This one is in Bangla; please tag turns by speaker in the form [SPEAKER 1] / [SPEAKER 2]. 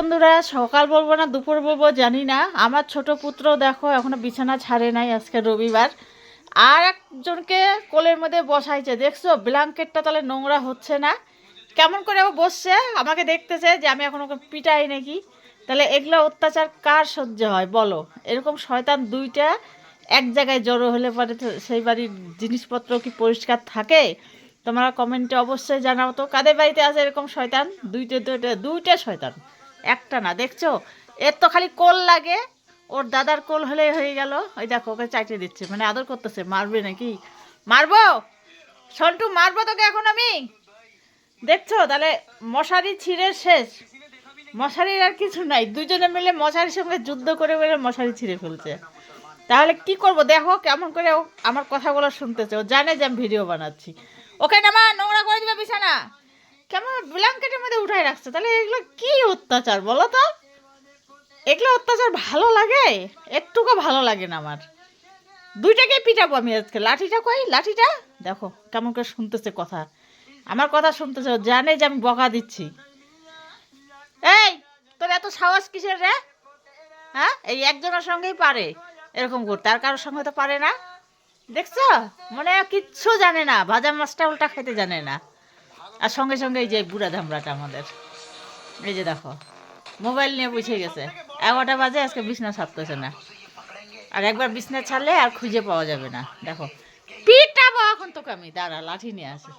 [SPEAKER 1] বন্ধুরা, সকাল বলবো না দুপুর বলবো জানি না, আমার ছোট পুত্র দেখো এখনো বিছানা ছাড়ে নাই, আজকে রবিবার। আর একজনকে কোলের মধ্যে বসাইছে, দেখছো ব্ল্যাঙ্কেটটা তাহলে নোংরা হচ্ছে না? কেমন করে ও বসছে, আমাকে দেখতেছে যে আমি এখন ওকে পিটাই নাকি। তাহলে এগুলো অত্যাচার কার সহ্য হয় বলো? এরকম শয়তান দুইটা এক জায়গায় জড়ো হলে পরে তো সেই বাড়ির জিনিসপত্র কি পরিষ্কার থাকে? তোমরা কমেন্টে অবশ্যই জানাও তো, কাদের বাড়িতে আছে এরকম শয়তান? দুইটা দুইটা দুইটা শয়তান, একটা না। দেখছো, এর তো খালি কোল লাগে, ওর দাদার কোল হলে হয়ে গেল। ওই দেখো ওকে চাইতে দিচ্ছে, মানে আদর করতেছে। মারবে নাকি? মারবো সন্টু, মারবো তোকে এখন আমি। দেখছো তাহলে মশারি ছিঁড়ে শেষ, মশারির আর কিছু নাই। দুজনে মিলে মশারির সঙ্গে যুদ্ধ করে করে মশারি ছিঁড়ে ফেলছে। তাহলে কি করব দেখো কেমন করে ও আমার কথাগুলো শুনতেছে। ও জানে যে আমি ভিডিও বানাচ্ছি। ওকে নামা, নোংরা করে দিবে বিছানা। কেমন ব্ল্যাঙ্কেটের মধ্যে উঠাই রাখছে, তাহলে এগুলো কি অত্যাচার বলো তো? এগুলো অত্যাচার ভালো লাগে? একটুকু ভালো লাগে না আমার। দুইটাকে পিটাবো আমি আজকে। লাঠিটা কই, লাঠিটা দেখো কেমন করে শুনতেছে কথা, আমার কথা শুনতেছে। ও জানে যে আমি বকা দিচ্ছি। এই, তোর এত সাহস কিসের রে? হ্যাঁ, এই একজনের সঙ্গেই পারে এরকম করতে, আর কারোর সঙ্গে তো পারে না। দেখছো, মনে হয় কিচ্ছু জানে না, ভাজা মাছটা উল্টা খেতে জানে না। আর সঙ্গে সঙ্গে এই যে বুড়া ধামড়াটা আমাদের, এই যে দেখো মোবাইল নিয়ে বুঝে গেছে। 11টা বাজে, আজকে বিছনা ছাড়তেছে না। আর একবার বিছনা ছাড়লে আর খুঁজে পাওয়া যাবে না। দেখো পিটাবো এখন তোকে আমি, দাঁড়া লাঠি নিয়ে আসে।